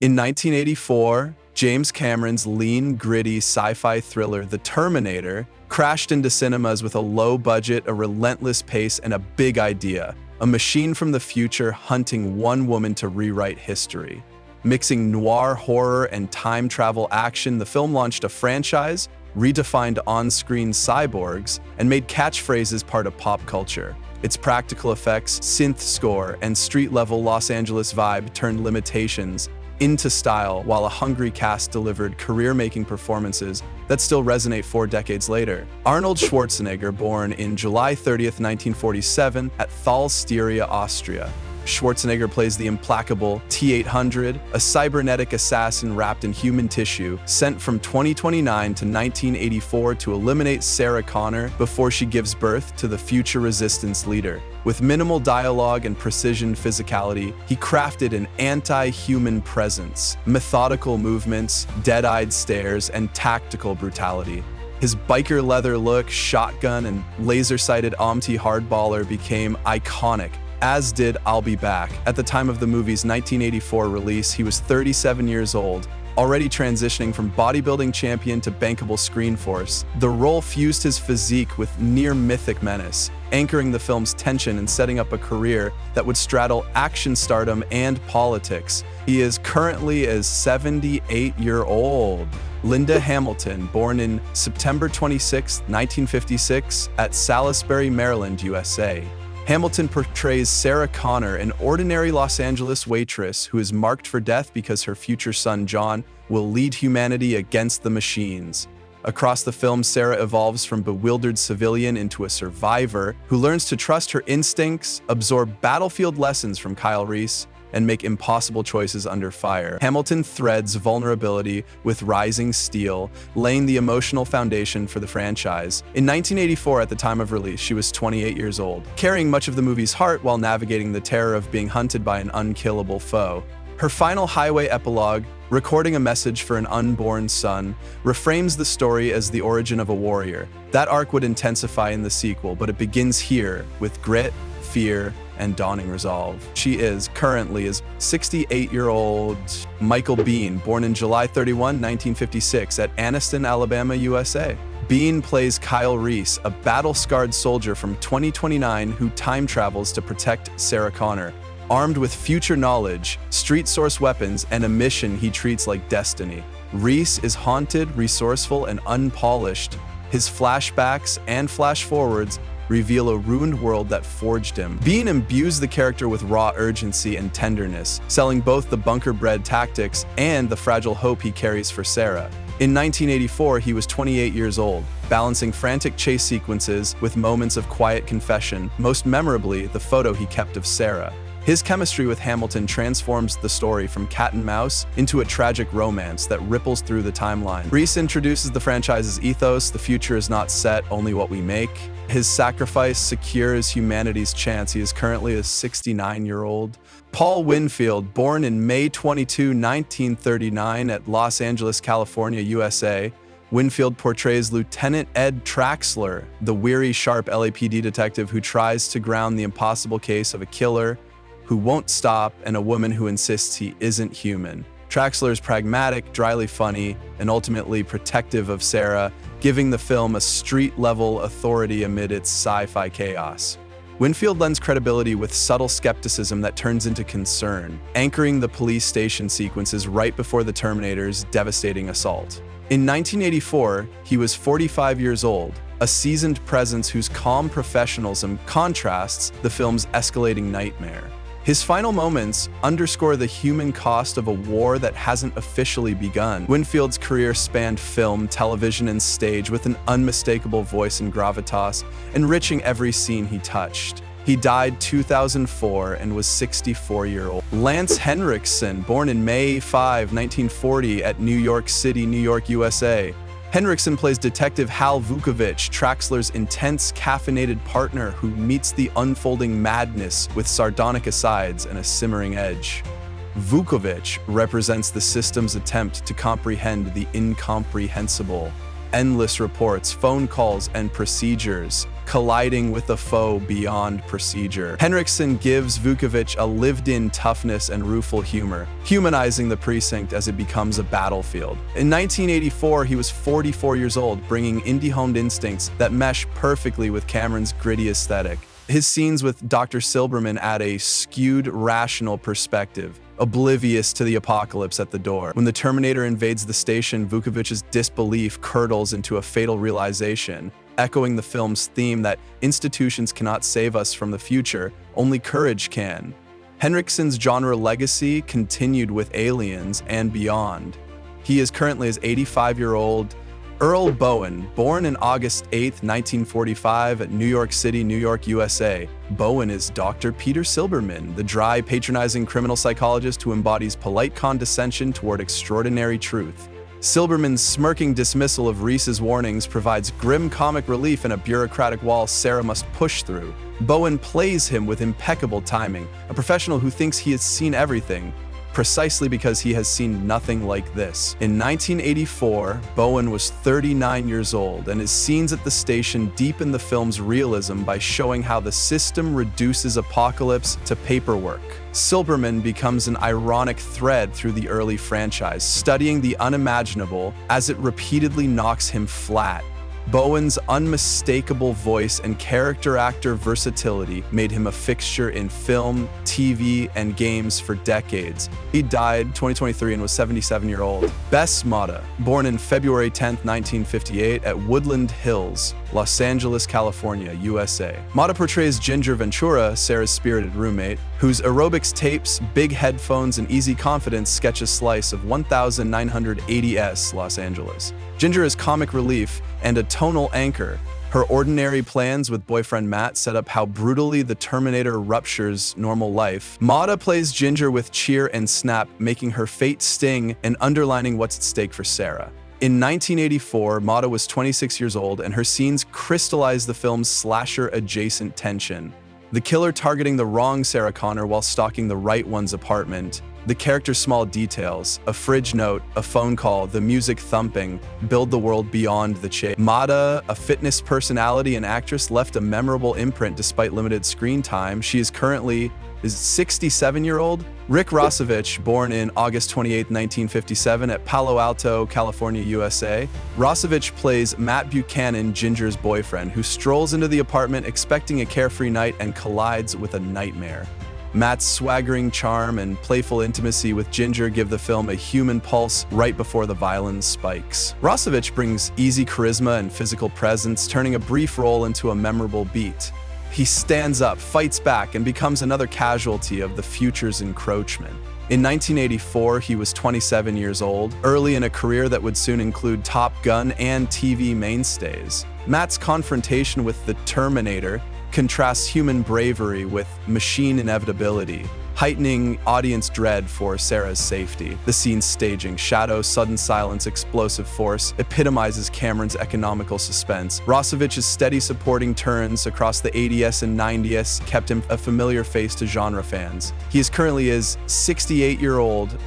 In 1984, James Cameron's lean, gritty sci-fi thriller The Terminator crashed into cinemas with a low budget, a relentless pace, and a big idea: a machine from the future hunting one woman to rewrite history. Mixing noir horror and time travel action, the film launched a franchise, redefined on-screen cyborgs, and made catchphrases part of pop culture. Its practical effects, synth score, and street-level Los Angeles vibe turned limitations into style, while a hungry cast delivered career-making performances that still resonate 4 decades later. Arnold Schwarzenegger, born in July 30th, 1947 at Thalsteria, Austria. Schwarzenegger plays the implacable T-800, a cybernetic assassin wrapped in human tissue, sent from 2029 to 1984 to eliminate Sarah Connor before she gives birth to the future resistance leader. With minimal dialogue and precision physicality, he crafted an anti-human presence, methodical movements, dead-eyed stares, and tactical brutality. His biker leather look, shotgun, and laser-sighted OMT hardballer became iconic, as did I'll Be Back. At the time of the movie's 1984 release, he was 37 years old, already transitioning from bodybuilding champion to bankable screen force. The role fused his physique with near-mythic menace, anchoring the film's tension and setting up a career that would straddle action stardom and politics. He is currently a 78-year-old. Linda Hamilton, born in September 26, 1956, at Salisbury, Maryland, USA. Hamilton portrays Sarah Connor, an ordinary Los Angeles waitress who is marked for death because her future son, John, will lead humanity against the machines. Across the film, Sarah evolves from bewildered civilian into a survivor who learns to trust her instincts, absorb battlefield lessons from Kyle Reese, and make impossible choices under fire. Hamilton threads vulnerability with rising steel, laying the emotional foundation for the franchise. In 1984, at the time of release, she was 28 years old, carrying much of the movie's heart while navigating the terror of being hunted by an unkillable foe. Her final highway epilogue, recording a message for an unborn son, reframes the story as the origin of a warrior. That arc would intensify in the sequel, but it begins here with grit, fear, and dawning resolve. She is currently 68-year-old Michael Biehn, born in July 31, 1956 at Anniston, Alabama, USA. Biehn plays Kyle Reese, a battle-scarred soldier from 2029 who time travels to protect Sarah Connor. Armed with future knowledge, street-source weapons, and a mission he treats like destiny. Reese is haunted, resourceful, and unpolished. His flashbacks and flash-forwards reveal a ruined world that forged him. Biehn imbues the character with raw urgency and tenderness, selling both the bunker-bred tactics and the fragile hope he carries for Sarah. In 1984, he was 28 years old, balancing frantic chase sequences with moments of quiet confession, most memorably the photo he kept of Sarah. His chemistry with Hamilton transforms the story from cat and mouse into a tragic romance that ripples through the timeline. Reese introduces the franchise's ethos: the future is not set, only what we make. His sacrifice secures humanity's chance. He is currently a 69-year-old. Paul Winfield, born in May 22, 1939 at Los Angeles, California, USA. Winfield portrays Lieutenant Ed Traxler, the weary, sharp LAPD detective who tries to ground the impossible case of a killer who won't stop and a woman who insists he isn't human. Traxler is pragmatic, dryly funny, and ultimately protective of Sarah, giving the film a street-level authority amid its sci-fi chaos. Winfield lends credibility with subtle skepticism that turns into concern, anchoring the police station sequences right before the Terminator's devastating assault. In 1984, he was 45 years old, a seasoned presence whose calm professionalism contrasts the film's escalating nightmare. His final moments underscore the human cost of a war that hasn't officially begun. Winfield's career spanned film, television, and stage with an unmistakable voice and gravitas, enriching every scene he touched. He died 2004 and was 64-year-old. Lance Henriksen, born in May 5, 1940 at New York City, New York, USA. Henriksen plays Detective Hal Vukovich, Traxler's intense, caffeinated partner who meets the unfolding madness with sardonic asides and a simmering edge. Vukovich represents the system's attempt to comprehend the incomprehensible. Endless reports, phone calls, and procedures colliding with a foe beyond procedure. Henriksen gives Vukovich a lived-in toughness and rueful humor, humanizing the precinct as it becomes a battlefield. In 1984, he was 44 years old, bringing indie-honed instincts that mesh perfectly with Cameron's gritty aesthetic. His scenes with Dr. Silberman add a skewed, rational perspective, oblivious to the apocalypse at the door. When the Terminator invades the station, Vukovich's disbelief curdles into a fatal realization, echoing the film's theme that institutions cannot save us from the future, only courage can. Henriksen's genre legacy continued with Aliens and beyond. He is currently his 85-year-old Earl Boen, born on August 8, 1945 at New York City, New York, USA. Boen is Dr. Peter Silberman, the dry, patronizing criminal psychologist who embodies polite condescension toward extraordinary truth. Silberman's smirking dismissal of Reese's warnings provides grim comic relief in a bureaucratic wall Sarah must push through. Boen plays him with impeccable timing, a professional who thinks he has seen everything, precisely because he has seen nothing like this. In 1984, Boen was 39 years old, and his scenes at the station deepen the film's realism by showing how the system reduces apocalypse to paperwork. Silberman becomes an ironic thread through the early franchise, studying the unimaginable as it repeatedly knocks him flat. Boen's unmistakable voice and character actor versatility made him a fixture in film, TV, and games for decades. He died 2023 and was 77-year-old. Bess Motta, born in February 10, 1958 at Woodland Hills, Los Angeles, California, USA. Motta portrays Ginger Ventura, Sarah's spirited roommate, whose aerobics tapes, big headphones, and easy confidence sketch a slice of 1980s Los Angeles. Ginger is comic relief and a tonal anchor. Her ordinary plans with boyfriend Matt set up how brutally the Terminator ruptures normal life. Motta plays Ginger with cheer and snap, making her fate sting and underlining what's at stake for Sarah. In 1984, Motta was 26 years old, and her scenes crystallized the film's slasher-adjacent tension. The killer targeting the wrong Sarah Connor while stalking the right one's apartment. The character's small details, a fridge note, a phone call, the music thumping, build the world beyond the chase. Motta, a fitness personality and actress, left a memorable imprint despite limited screen time. She is currently 67-year-old. Rick Rossovich, born in August 28, 1957 at Palo Alto, California, USA. Rossovich plays Matt Buchanan, Ginger's boyfriend, who strolls into the apartment expecting a carefree night and collides with a nightmare. Matt's swaggering charm and playful intimacy with Ginger give the film a human pulse right before the violence spikes. Rossovich brings easy charisma and physical presence, turning a brief role into a memorable beat. He stands up, fights back, and becomes another casualty of the future's encroachment. In 1984, he was 27 years old, early in a career that would soon include Top Gun and TV mainstays. Matt's confrontation with the Terminator contrasts human bravery with machine inevitability, heightening audience dread for Sarah's safety. The scene's staging, shadow, sudden silence, explosive force, epitomizes Cameron's economical suspense. Rossovich's steady supporting turns across the 80s and 90s kept him a familiar face to genre fans. He is currently his 68-year-old